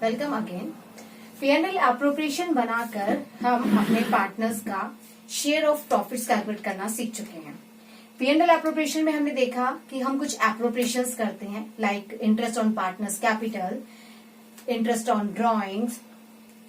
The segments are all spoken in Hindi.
Welcome again. P&L अप्रोप्रिएशन बनाकर हम अपने पार्टनर्स का शेयर ऑफ प्रॉफिट्स कैलकुलेट करना सीख चुके हैं। P&L अप्रोप्रिएशन में हमने देखा कि हम कुछ अप्रोप्रिएशंस करते हैं, like interest on partners capital, interest on drawings,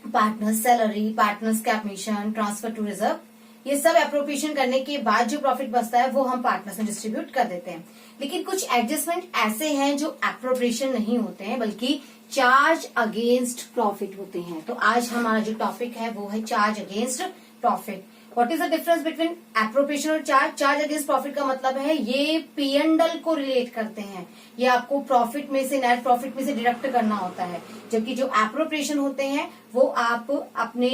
partners salary, partners commission, transfer to reserve. ये सब अप्रोप्रिएशन करने के बाद जो प्रॉफिट बचता है वो हम पार्टनर्स में डिस्ट्रीब्यूट कर देते हैं। लेकिन कुछ एडजस्टमेंट ऐसे हैं जो अप्रोप्रिएशन नहीं होते हैं बल्कि चार्ज अगेंस्ट प्रॉफिट होते हैं। तो आज हमारा जो टॉपिक है वो है charge against profit. What is the difference between appropriation और चार्ज? चार्ज अगेंस्ट प्रॉफिट का मतलब है ये P&L को रिलेट करते हैं, ये आपको प्रॉफिट में से, नेट प्रॉफिट में से डिडक्ट करना होता है। जबकि जो अप्रोप्रिएशन होते हैं वो आप अपने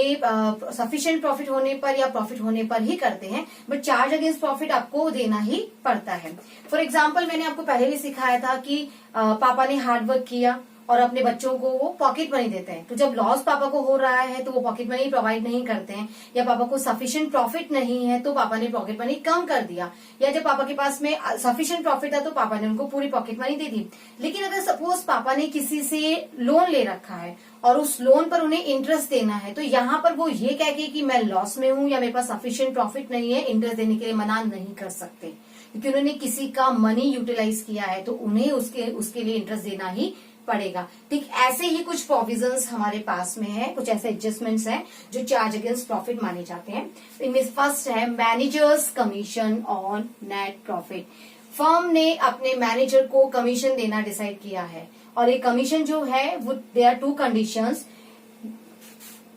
सफिशिएंट प्रॉफिट होने पर या प्रॉफिट होने पर ही करते हैं, बट चार्ज अगेंस्ट प्रॉफिट आपको देना ही पड़ता है। फॉर एग्जाम्पल, मैंने आपको पहले भी सिखाया था कि पापा ने हार्डवर्क किया और अपने बच्चों को वो पॉकेट मनी देते हैं। तो जब लॉस पापा को हो रहा है तो वो पॉकेट मनी प्रोवाइड नहीं करते हैं, या पापा को सफिशिएंट प्रॉफिट नहीं है तो पापा ने पॉकेट मनी कम कर दिया, या जब पापा के पास में सफिशिएंट प्रॉफिट था तो पापा ने उनको पूरी पॉकेट मनी दे दी। लेकिन अगर सपोज पापा ने किसी से लोन ले रखा है और उस लोन पर उन्हें इंटरेस्ट देना है, तो यहाँ पर वो ये कह के कि मैं लॉस में हूं या मेरे पास सफिशिएंट प्रॉफिट नहीं है, इंटरेस्ट देने के लिए मना नहीं कर सकते, क्योंकि उन्होंने किसी का मनी यूटिलाइज किया है तो उन्हें उसके लिए इंटरेस्ट देना ही पड़ेगा। ठीक ऐसे ही कुछ प्रोविजंस हमारे पास में है, कुछ ऐसे एडजस्टमेंट्स हैं जो चार्ज अगेंस्ट प्रॉफिट माने जाते हैं। इनमें फर्स्ट है managers commission on net profit. Firm ने अपने मैनेजर को कमीशन देना डिसाइड किया है, और ये कमीशन जो है वो there are two conditions.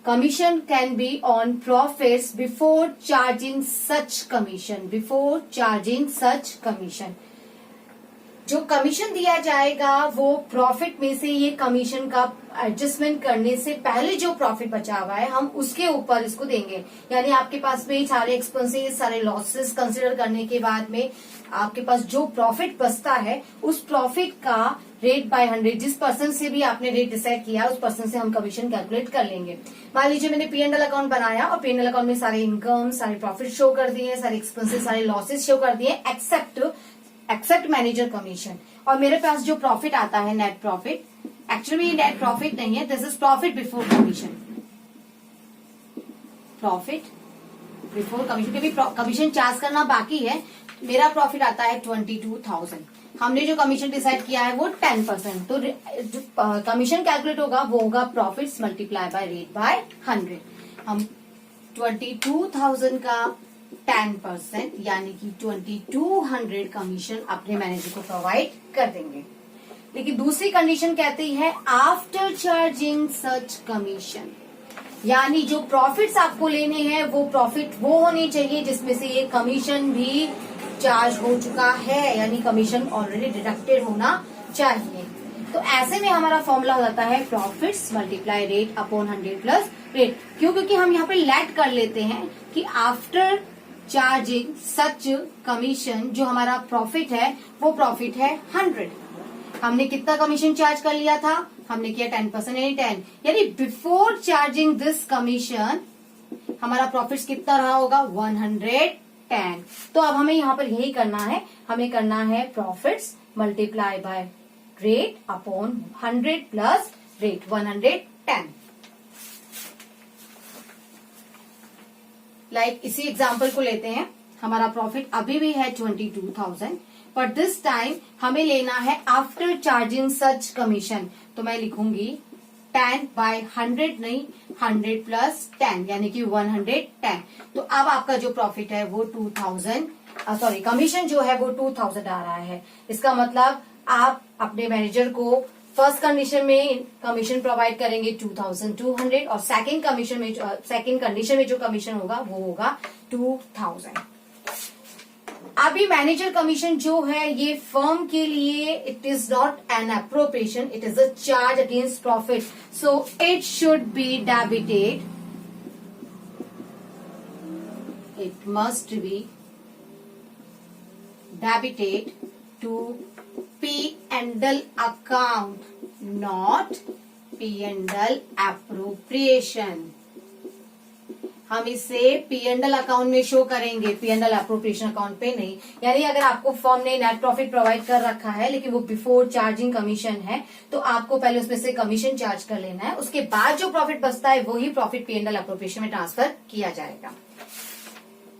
Commission can be on profits before charging such commission, before charging such commission. जो कमीशन दिया जाएगा वो प्रॉफिट में से ये कमीशन का एडजस्टमेंट करने से पहले जो प्रॉफिट बचा हुआ है हम उसके ऊपर इसको देंगे। यानी आपके पास में सारे एक्सपेंसेस, सारे लॉसेस कंसिडर करने के बाद में आपके पास जो प्रॉफिट बचता है उस प्रॉफिट का रेट बाय 100, जिस पर्सन से भी आपने रेट डिसाइड किया उस पर्सन से हम कमीशन कैलकुलेट कर लेंगे। मान लीजिए मैंने P&L अकाउंट बनाया और P&L अकाउंट में सारे इनकम, सारे प्रॉफिट शो कर दिए, सारे एक्सपेंसेस, सारे लॉसेस शो कर दिए, एक्सेप्ट मैनेजर कमीशन। और मेरे पास जो प्रॉफिट आता है net profit, actually net profit नहीं है, this is profit before commission, profit before commission, क्योंकि कमीशन चार्ज करना बाकी है। मेरा प्रॉफिट आता है 22,000, हमने जो कमीशन डिसाइड किया है वो 10%, तो जो कमीशन कैलकुलेट होगा वो होगा profits multiply by rate by 100। हम 22,000 का 10% यानी कि 2200 कमीशन अपने मैनेजर को प्रोवाइड कर देंगे। लेकिन दूसरी कंडीशन कहती है आफ्टर चार्जिंग सच कमीशन, यानी जो प्रॉफिट्स आपको लेने हैं वो प्रॉफिट वो होनी चाहिए जिसमें से ये कमीशन भी चार्ज हो चुका है, यानी कमीशन ऑलरेडी डिडक्टेड होना चाहिए। तो ऐसे में हमारा फॉर्मूला हो जाता है profits multiply rate upon 100 plus rate. क्यों? क्योंकि हम यहाँ पे लेट कर लेते हैं कि आफ्टर चार्जिंग सच कमीशन जो हमारा प्रॉफिट है वो प्रॉफिट है 100। हमने कितना कमीशन चार्ज कर लिया था? हमने किया 10%, यानी 10, यानी बिफोर चार्जिंग दिस कमीशन हमारा प्रॉफिट कितना रहा होगा? 110। तो अब हमें यहाँ पर यही करना है, हमें करना है profits multiply by rate upon 100 plus rate 110। Like इसी एग्जाम्पल को लेते हैं, हमारा प्रॉफिट अभी भी है 22,000, पर दिस टाइम हमें लेना है आफ्टर चार्जिंग सच कमीशन। तो मैं लिखूंगी 10 बाय 100 नहीं, 100 प्लस 10 यानी कि 110। तो अब आपका जो प्रॉफिट है वो 2000, सॉरी कमीशन जो है वो 2000 आ रहा है। इसका मतलब आप अपने मैनेजर को फर्स्ट कंडीशन में कमीशन प्रोवाइड करेंगे 2200 और सेकंड कंडीशन में जो कमीशन होगा वो होगा 2000। अभी मैनेजर कमीशन जो है ये फर्म के लिए it is not an appropriation, it is a charge against profit, so it should be debited, it must be debited to P&L account, not P&L appropriation. हम इसे P&L अकाउंट में शो करेंगे, P&L एप्रोप्रिएशन अकाउंट पे नहीं। यानी अगर आपको फर्म ने नेट प्रॉफिट प्रोवाइड कर रखा है लेकिन वो बिफोर चार्जिंग कमीशन है, तो आपको पहले उसमें से कमीशन चार्ज कर लेना है, उसके बाद जो प्रॉफिट बचता है वही प्रॉफिट P&L एप्रोप्रिएशन में ट्रांसफर किया जाएगा।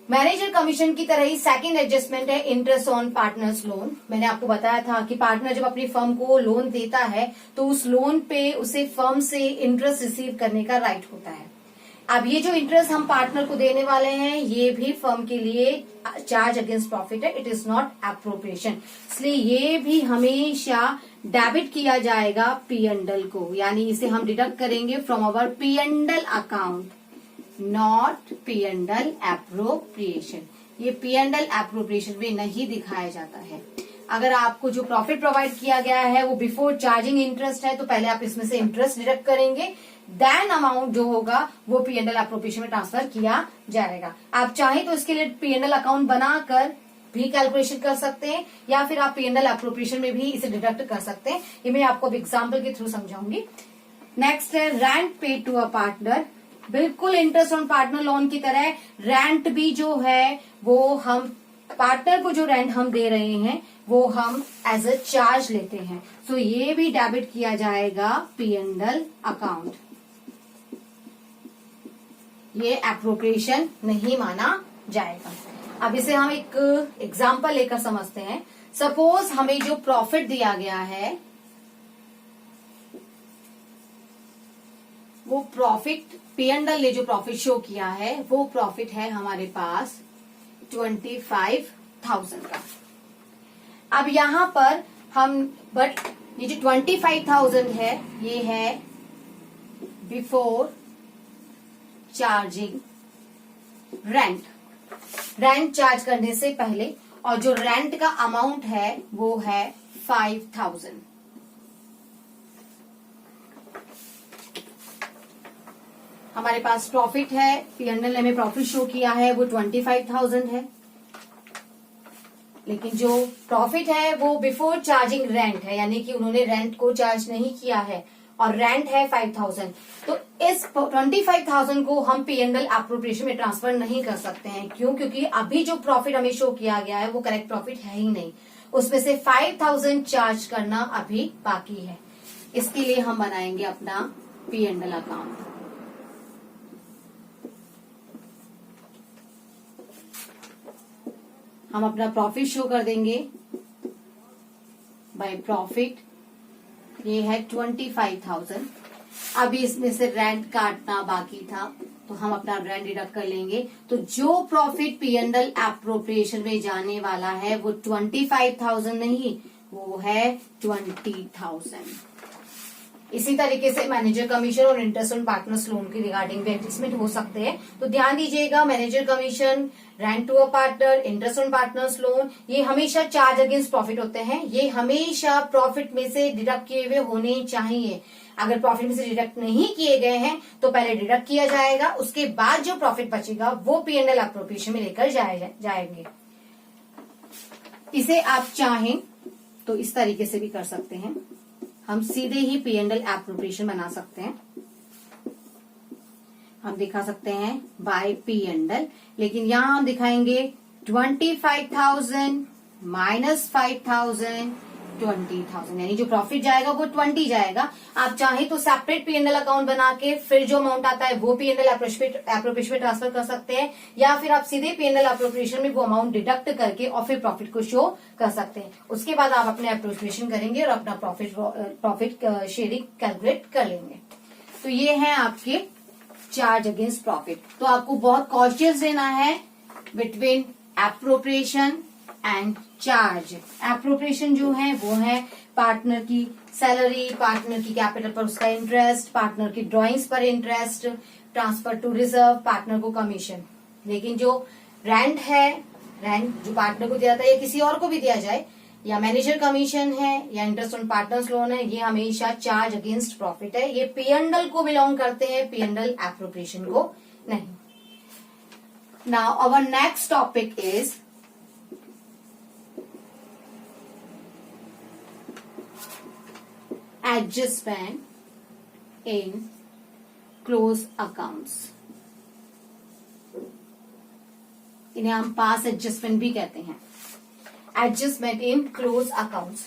मैनेजर कमीशन की तरह ही सेकंड एडजस्टमेंट है इंटरेस्ट ऑन पार्टनर्स लोन। मैंने आपको बताया था कि पार्टनर जब अपनी फर्म को लोन देता है तो उस लोन पे उसे फर्म से इंटरेस्ट रिसीव करने का राइट होता है। अब ये जो इंटरेस्ट हम पार्टनर को देने वाले हैं ये भी फर्म के लिए चार्ज अगेंस्ट प्रॉफिट है, इट इज नॉट एप्रोप्रिएशन, इसलिए ये भी हमेशा डेबिट किया जाएगा P&L को, यानी इसे हम डिडक्ट करेंगे from our P&L account, not P&L appropriation. ये P&L एप्रोप्रिएशन में नहीं दिखाया जाता है। अगर आपको जो प्रॉफिट प्रोवाइड किया गया है वो बिफोर चार्जिंग इंटरेस्ट है तो पहले आप इसमें से इंटरेस्ट डिडक्ट करेंगे, देन अमाउंट जो होगा वो P&L एप्रोप्रिएशन में ट्रांसफर किया जाएगा। आप चाहें तो इसके लिए P&L अकाउंट बनाकर भी कैलकुलेशन कर सकते हैं या फिर आप P&L एप्रोप्रिएशन में भी इसे डिडक्ट कर सकते हैं। ये मैं आपको अब एग्जाम्पल के थ्रू समझाऊंगी। नेक्स्ट है rent paid to a partner. बिल्कुल इंटरेस्ट ऑन पार्टनर लोन की तरह रेंट भी जो है वो हम पार्टनर को जो रेंट हम दे रहे हैं वो हम एज अ चार्ज लेते हैं, सो ये भी डेबिट किया जाएगा P&L अकाउंट। ये एप्रोप्रिएशन नहीं माना जाएगा। अब इसे हम एक एग्जाम्पल लेकर समझते हैं। सपोज हमें जो प्रॉफिट दिया गया है वो प्रॉफिट P&L ने जो प्रॉफिट शो किया है वो प्रॉफिट है हमारे पास 25,000 का। अब यहां पर हम बट ये जो 25,000 है ये है before charging rent, rent charge करने से पहले, और जो रेंट का अमाउंट है वो है 5,000। हमारे पास प्रॉफिट है, P&L ने हमें प्रॉफिट शो किया है वो 25,000 है, लेकिन जो प्रॉफिट है वो बिफोर चार्जिंग रेंट है, यानी कि उन्होंने रेंट को चार्ज नहीं किया है और रेंट है 5,000। तो इस 25,000 को हम P&L एप्रोप्रिएशन में ट्रांसफर नहीं कर सकते हैं। क्यों? क्योंकि अभी जो प्रॉफिट हमें शो किया गया है वो करेक्ट प्रॉफिट है ही नहीं, उसमें से 5,000 चार्ज करना अभी बाकी है। इसके लिए हम बनाएंगे अपना P&L अकाउंट। हम अपना प्रॉफिट शो कर देंगे बाय प्रॉफिट, ये है 25,000। अभी इसमें से रेंट काटना बाकी था तो हम अपना रेंट डिडक्ट कर लेंगे। तो जो प्रॉफिट P&L एप्रोप्रिएशन में जाने वाला है वो 25,000 नहीं, वो है 20,000। इसी तरीके से मैनेजर कमीशन और इंटरेस्ट ऑन पार्टनर्स लोन की रिगार्डिंग भी एडजस्टमेंट हो सकते हैं। तो ध्यान दीजिएगा, manager commission, rent to a partner, interest on partners loan, ये हमेशा चार्ज अगेंस्ट प्रॉफिट होते हैं। ये हमेशा प्रॉफिट में से डिडक्ट किए हुए होने चाहिए। अगर प्रॉफिट में से डिडक्ट नहीं किए गए हैं तो पहले डिडक्ट किया जाएगा, उसके बाद जो प्रॉफिट बचेगा वो P&L एप्रोप्रिएशन में लेकर जाएंगे। इसे आप चाहें तो इस तरीके से भी कर सकते हैं, हम सीधे ही P&L एप्रोप्रिएशन बना सकते हैं। हम दिखा सकते हैं बाय P&L, लेकिन यहां हम दिखाएंगे 25,000 माइनस 5,000 20,000, यानी जो प्रॉफिट जाएगा वो 20 जाएगा। आप चाहें तो सेपरेट P&L अकाउंट बना के फिर जो अमाउंट आता है वो P&L एप्रोप्रिएशन में ट्रांसफर कर सकते हैं, या फिर आप सीधे P&L एप्रोप्रिएशन में वो अमाउंट डिडक्ट करके और फिर प्रॉफिट को शो कर सकते हैं। उसके बाद आप अपने एप्रोप्रिएशन करेंगे और अपना प्रॉफिट शेयरिंग कैलकुलेट कर लेंगे। तो ये है आपके चार्ज अगेंस्ट प्रॉफिट। तो आपको बहुत कॉशियस रहना है between appropriation and charge. Appropriation जो है वो है पार्टनर की सैलरी, पार्टनर की कैपिटल पर उसका इंटरेस्ट, पार्टनर की ड्राइंग्स पर interest, transfer to reserve, partner को कमीशन। लेकिन जो रेंट है, रेंट जो पार्टनर को दिया जाता है या किसी और को भी दिया जाए, या मैनेजर कमीशन है या इंटरेस्ट ऑन पार्टनर्स लोन है, ये हमेशा चार्ज अगेंस्ट प्रॉफिट है। ये P&L को बिलोंग करते हैं, P&L एप्रोप्रिएशन को नहीं। Now our next topic is adjustment in close accounts। इन्हें हम पास एडजस्टमेंट भी कहते हैं। Adjustment in close accounts.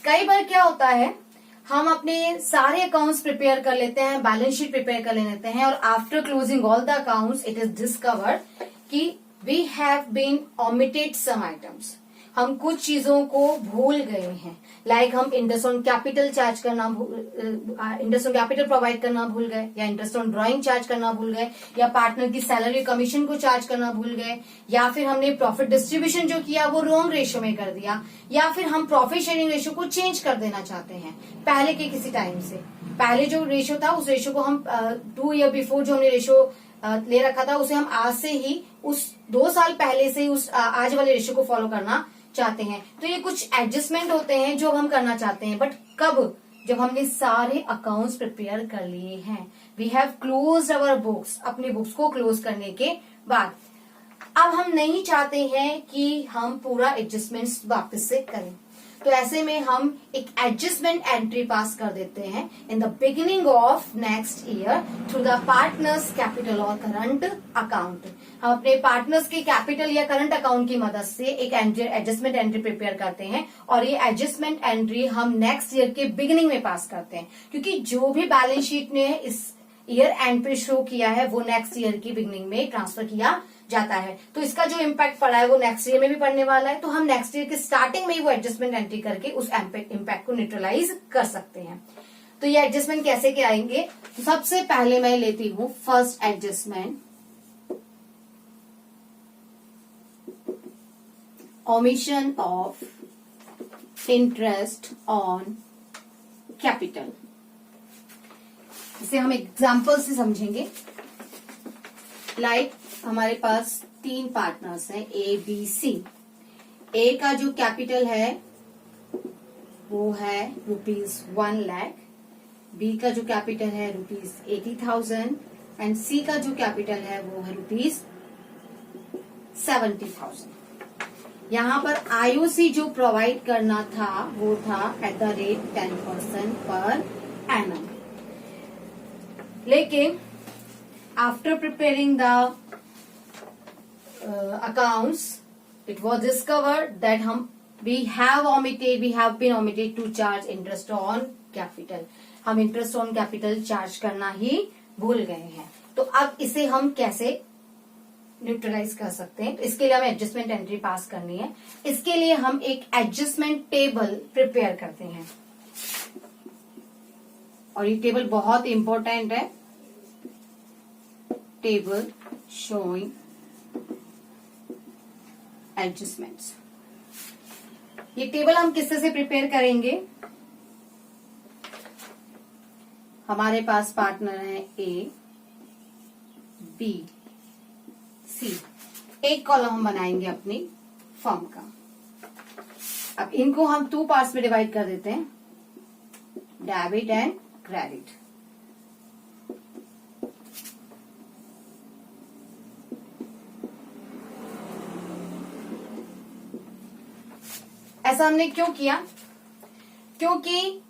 कई बार क्या होता है, हम अपने सारे अकाउंट्स प्रिपेयर कर लेते हैं, बैलेंस शीट प्रिपेयर कर लेते हैं, और after closing all the accounts it is discovered कि we have been omitted some items. हम कुछ चीजों को भूल गए हैं। लाइक हम इंटरेस्ट ऑन कैपिटल चार्ज करना, इंटरेस्ट ऑन कैपिटल प्रोवाइड करना भूल गए, या इंटरेस्ट ऑन ड्राइंग चार्ज करना भूल गए, या पार्टनर की सैलरी कमीशन को चार्ज करना भूल गए, या फिर हमने प्रॉफिट डिस्ट्रीब्यूशन जो किया वो रॉन्ग रेशियो में कर दिया, या फिर हम प्रॉफिट शेयरिंग रेशियो को चेंज कर देना चाहते हैं पहले के किसी टाइम से। पहले जो रेशियो था उस रेशियो को हम 2 ईयर बिफोर जो हमने रेशियो ले रखा था उसे हम आज से ही, उस 2 साल पहले से ही उस आज वाले रेशियो को फॉलो करना चाहते हैं। तो ये कुछ एडजस्टमेंट होते हैं जो हम करना चाहते हैं, बट कब? जब हमने सारे अकाउंट्स प्रिपेयर कर लिए हैं, we have closed our books, अपनी बुक्स को क्लोज करने के बाद अब हम नहीं चाहते हैं कि हम पूरा एडजस्टमेंट्स वापस से करें। तो ऐसे में हम एक एडजस्टमेंट एंट्री पास कर देते हैं in the beginning of next year through the partners capital और करंट अकाउंट। हम अपने पार्टनर्स के कैपिटल या करंट अकाउंट की मदद से एक एडजस्टमेंट एंट्री प्रिपेयर करते हैं, और ये एडजस्टमेंट एंट्री हम नेक्स्ट ईयर के बिगिनिंग में पास करते हैं, क्योंकि जो भी बैलेंस शीट ने इस ईयर एंड पे शो किया है वो नेक्स्ट ईयर की बिगिनिंग में ट्रांसफर किया जाता है। तो इसका जो इम्पैक्ट पड़ा है वो नेक्स्ट ईयर में भी पड़ने वाला है, तो हम नेक्स्ट ईयर के स्टार्टिंग में ही वो एडजस्टमेंट एंट्री करके उस इम्पैक्ट को न्यूट्रलाइज कर सकते हैं। तो ये एडजस्टमेंट कैसे कराएंगे? तो सबसे पहले मैं लेती हूं first adjustment, omission of interest on capital. इसे हम एग्जाम्पल से समझेंगे। लाइक हमारे पास 3 पार्टनर्स हैं ए बी सी। ए का जो कैपिटल है वो है ₹1 लाख, बी का जो कैपिटल है ₹80,000 एंड सी का जो कैपिटल है वो है ₹70,000। यहाँ पर आईओसी जो प्रोवाइड करना था वो था @10% पर एनम। लेकिन after preparing the accounts it was discovered that we have been omitted to charge interest on capital। हम इंटरेस्ट ऑन कैपिटल चार्ज करना ही भूल गए हैं। तो अब इसे हम कैसे न्यूट्रलाइज कर सकते हैं? तो इसके लिए हमें एडजस्टमेंट एंट्री पास करनी है। इसके लिए हम एक एडजस्टमेंट टेबल प्रिपेयर करते हैं, और ये टेबल बहुत इंपॉर्टेंट है। Table showing adjustments. ये टेबल हम किससे से प्रिपेयर करेंगे? हमारे पास पार्टनर है ए बी सी। एक कॉलम हम बनाएंगे अपनी फर्म का। अब इनको हम 2 पार्ट्स में डिवाइड कर देते हैं, डेबिट एंड क्रेडिट। ऐसा हमने क्यों किया? क्योंकि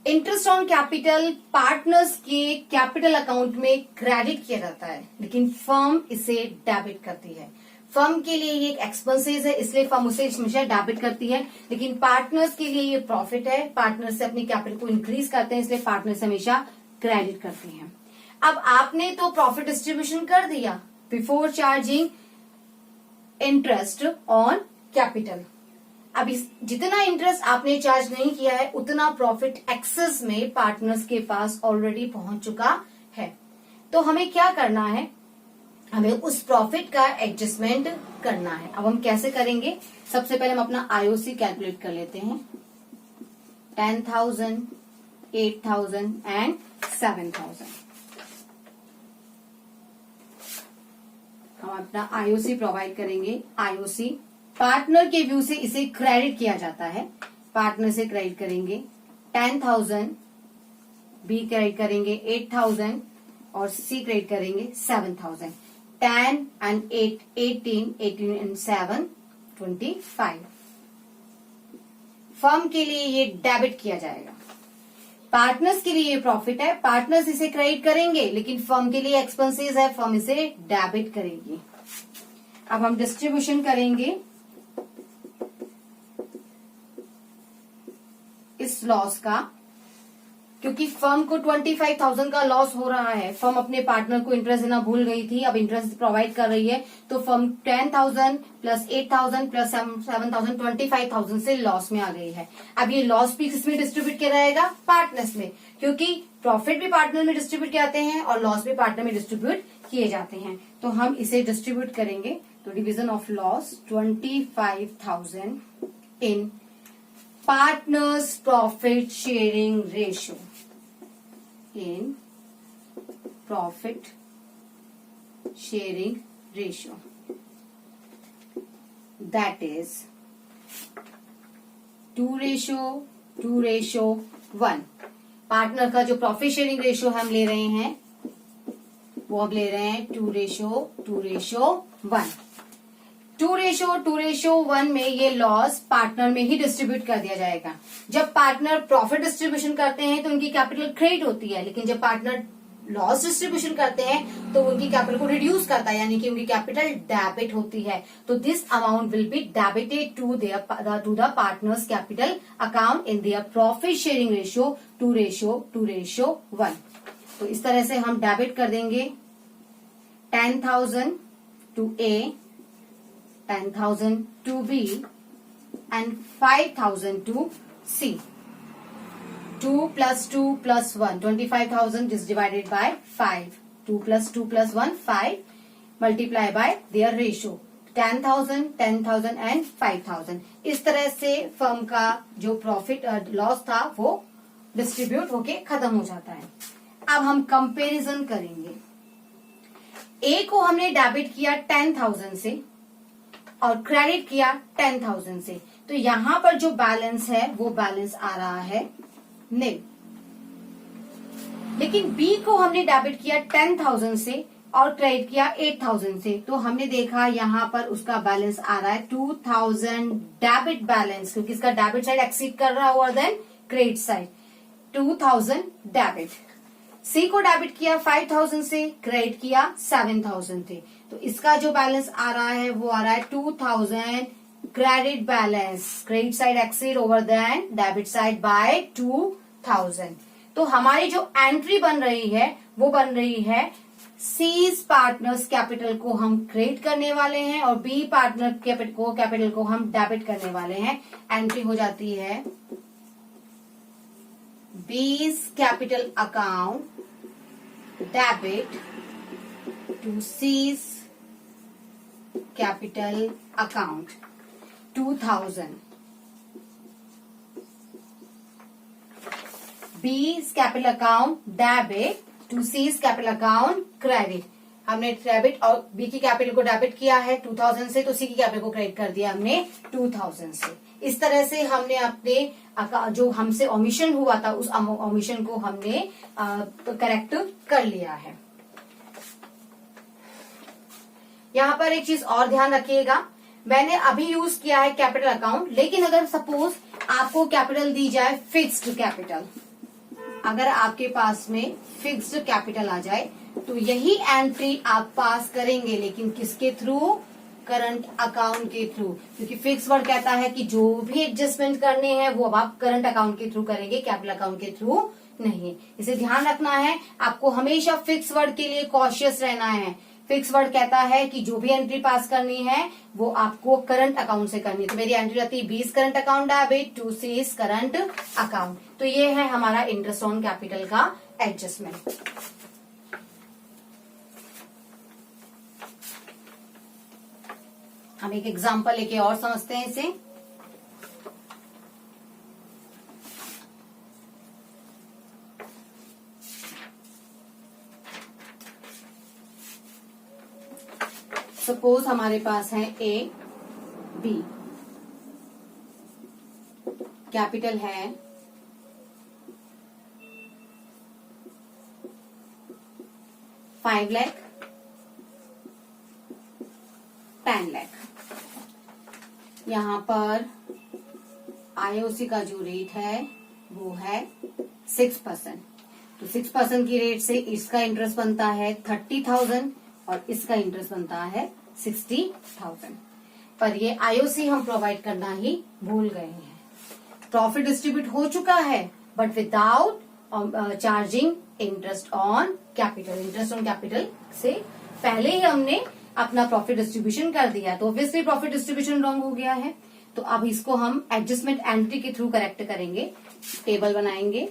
इंटरेस्ट ऑन कैपिटल पार्टनर्स के कैपिटल अकाउंट में क्रेडिट किया जाता है, लेकिन फर्म इसे डेबिट करती है। फर्म के लिए ये एक एक्सपेंसेस है, इसलिए फर्म उसे हमेशा डेबिट करती है, लेकिन पार्टनर्स के लिए ये प्रॉफिट है। पार्टनर्स से अपनी कैपिटल को इंक्रीज करते हैं, इसलिए पार्टनर्स हमेशा क्रेडिट करते हैं। अब आपने तो प्रॉफिट डिस्ट्रीब्यूशन कर दिया before charging interest on capital. अब इस जितना इंटरेस्ट आपने चार्ज नहीं किया है उतना प्रॉफिट एक्सेस में पार्टनर्स के पास ऑलरेडी पहुंच चुका है। तो हमें क्या करना है? हमें उस प्रॉफिट का एडजस्टमेंट करना है। अब हम कैसे करेंगे? सबसे पहले हम अपना आईओसी कैलकुलेट कर लेते हैं। 10,000, 8,000 एंड 7,000। हम अपना आईओसी प्रोवाइड करेंगे। आईओसी पार्टनर के व्यू से इसे क्रेडिट किया जाता है। पार्टनर से क्रेडिट करेंगे 10,000, बी क्रेडिट करेंगे 8,000 और सी क्रेडिट करेंगे 7,000। 10 and 8, 18, 18 and 7, 25। फर्म के लिए ये डेबिट किया जाएगा। पार्टनर्स के लिए ये प्रॉफिट है, पार्टनर्स इसे क्रेडिट करेंगे, लेकिन फर्म के लिए एक्सपेंसेस है, फर्म इसे डेबिट करेगी। अब हम डिस्ट्रीब्यूशन करेंगे इस लॉस का, क्योंकि फर्म को 25,000 का लॉस हो रहा है। फर्म अपने पार्टनर को इंटरेस्ट देना भूल गई थी, अब इंटरेस्ट प्रोवाइड कर रही है, तो फर्म 10,000 प्लस 8,000 प्लस 7,000 25,000 से लॉस में आ गई है। अब ये लॉस भी किसमें डिस्ट्रीब्यूट किया जाएगा? पार्टनर्स में, क्योंकि प्रॉफिट भी पार्टनर में डिस्ट्रीब्यूट किए जाते हैं और लॉस भी पार्टनर में डिस्ट्रीब्यूट किए जाते हैं। तो हम इसे डिस्ट्रीब्यूट करेंगे। तो division of loss 25,000 in partners profit sharing ratio, in profit sharing ratio, that is 2:1। Partner का जो प्रॉफिट शेयरिंग रेशियो हम ले रहे हैं वो अब ले रहे हैं 2:1। 2:1 में ये लॉस पार्टनर में ही डिस्ट्रीब्यूट कर दिया जाएगा। जब पार्टनर प्रॉफिट डिस्ट्रीब्यूशन करते हैं तो उनकी कैपिटल क्रेडिट होती है, लेकिन जब पार्टनर लॉस डिस्ट्रीब्यूशन करते हैं तो उनकी कैपिटल को रिड्यूस करता है, यानी कि उनकी कैपिटल डेबिट होती है। तो this amount will be debited to the partners capital account in their profit sharing ratio 2:1। तो इस तरह से हम डेबिट कर देंगे 10,000 to A, 10,000 to B and 5,000 to C. 2 plus 2 plus 1, 25,000 is divided by 5. 2 plus 2 plus 1, 5 multiply by their ratio 10,000, 10,000 and 5,000। इस तरह से फर्म का जो प्रॉफिट लॉस था वो डिस्ट्रीब्यूट होके खत्म हो जाता है। अब हम कंपैरिजन करेंगे। ए को हमने डेबिट किया 10,000 से और क्रेडिट किया 10,000 से, तो यहां पर जो बैलेंस है वो बैलेंस आ रहा है नील। लेकिन बी को हमने डेबिट किया 10,000 से और क्रेडिट किया 8,000 से, तो हमने देखा यहां पर उसका बैलेंस आ रहा है 2,000 डेबिट बैलेंस, क्योंकि इसका डेबिट साइड एक्सीड कर रहा हुआ देन क्रेडिट साइड 2,000 डेबिट। सी को डेबिट किया 5,000 से, क्रेडिट किया 7,000 थे, तो इसका जो बैलेंस आ रहा है वो आ रहा है 2,000 credit balance. Credit side exceed over than debit side by 2,000। तो हमारी जो एंट्री बन रही है वो बन रही है सीज पार्टनर्स कैपिटल को हम क्रेडिट करने वाले हैं और बी पार्टनर कैपिटल को हम डेबिट करने वाले हैं। एंट्री हो जाती है B's capital account debit to C's capital account 2,000। B's capital account debit to C's capital account credit. हमने डेबिट और बी की कैपिटल को डेबिट किया है 2,000 से, तो सी की कैपिटल को क्रेडिट कर दिया हमने 2,000 से। इस तरह से हमने अपने जो हमसे ओमिशन हुआ था उस ओमिशन को हमने करेक्ट कर लिया है। यहाँ पर एक चीज और ध्यान रखिएगा, मैंने अभी यूज किया है कैपिटल अकाउंट, लेकिन अगर सपोज आपको कैपिटल दी जाए फिक्स्ड कैपिटल, अगर आपके पास में फिक्स्ड कैपिटल आ जाए तो यही एंट्री आप पास करेंगे, लेकिन किसके थ्रू? करंट अकाउंट के थ्रू, क्योंकि फिक्स वर्ड कहता है कि जो भी एडजस्टमेंट करने हैं वो अब आप करंट अकाउंट के थ्रू करेंगे, कैपिटल अकाउंट के थ्रू नहीं। इसे ध्यान रखना है, आपको हमेशा फिक्स वर्ड के लिए कॉशियस रहना है। फिक्स वर्ड कहता है कि जो भी एंट्री पास करनी है वो आपको करंट अकाउंट से करनी है। तो मेरी एंट्री रहती है 20 current account debit to C's current account. तो ये है हमारा इंटरेस्ट ऑन कैपिटल का एडजस्टमेंट। हम एक एग्जांपल लेके और समझते हैं इसे। सपोज हमारे पास है ए बी, कैपिटल है 5 लाख, 10 लाख। यहाँ पर आईओसी का जो रेट है वो है 6%। तो 6% की रेट से इसका इंटरेस्ट बनता है 30,000 और इसका इंटरेस्ट बनता है 60,000, पर ये आईओसी हम प्रोवाइड करना ही भूल गए हैं। प्रॉफिट डिस्ट्रीब्यूट हो चुका है but without charging interest on capital. Interest on capital से पहले ही हमने अपना प्रॉफिट डिस्ट्रीब्यूशन कर दिया, तो ऑब्वियसली प्रॉफिट डिस्ट्रीब्यूशन रॉन्ग हो गया है। तो अब इसको हम एडजस्टमेंट एंट्री के थ्रू करेक्ट करेंगे। टेबल बनाएंगे,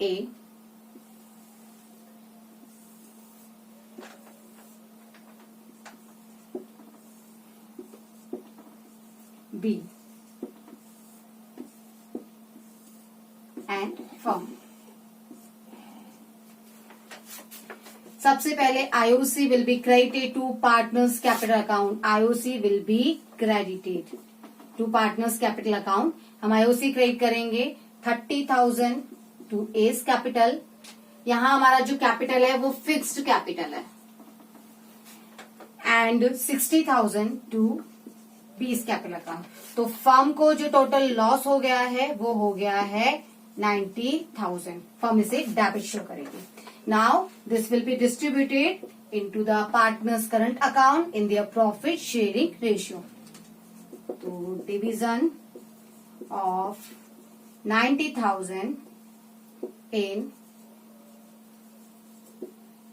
ए, बी एंड फर्म। सबसे पहले IOC will be credited to partners capital account. IOC will be credited to partners capital account. हम आईओसी क्रेडिट करेंगे 30,000 टू एस कैपिटल। यहां हमारा जो कैपिटल है वो फिक्स्ड कैपिटल है, and 60,000 to B's capital account. तो फर्म को जो टोटल लॉस हो गया है वो हो गया है 90,000। फर्म इसे डेबिट शो करेगी। Now this will be distributed into the partners current account in their profit sharing ratio. तो division of 90,000 in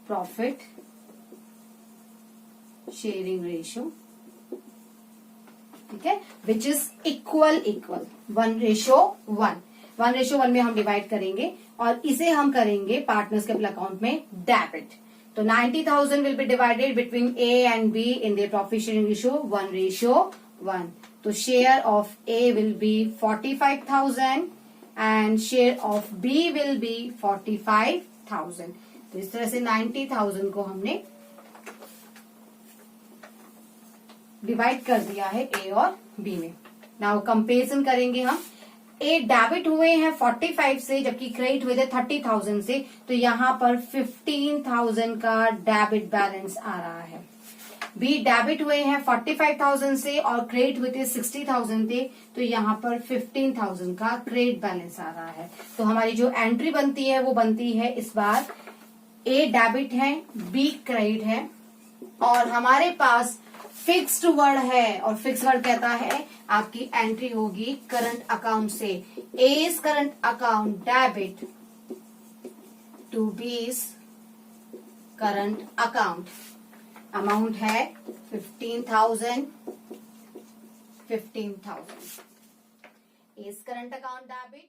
profit sharing ratio, ठीक है, विच इज इक्वल 1:1। 1:1 में हम डिवाइड करेंगे और इसे हम करेंगे पार्टनर्स कैपिटल अकाउंट में डेबिट। तो 90,000 will be divided between A and B in their profit sharing ratio 1:1। तो share of A will be 45,000 and share of B will be 45,000। तो इस तरह से 90,000 को हमने डिवाइड कर दिया है ए और बी में। नाउ कंपेरिजन करेंगे हम। ए डेबिट हुए हैं 45 से, जबकि क्रेडिट हुए थे 30,000 से, तो यहां पर 15,000 का डेबिट बैलेंस आ रहा है। बी डेबिट हुए हैं 45,000 से और क्रेडिट हुए थे 60,000 थे, तो यहां पर 15,000 का क्रेडिट बैलेंस आ रहा है। तो हमारी जो एंट्री बनती है वो बनती है इस बार ए डेबिट है, बी क्रेडिट है, और हमारे पास फिक्स्ड वर्ड है, और फिक्स वर्ड कहता है आपकी एंट्री होगी करंट अकाउंट से। As current account debit to बीस करंट अकाउंट। अमाउंट है 15,000। As current account debit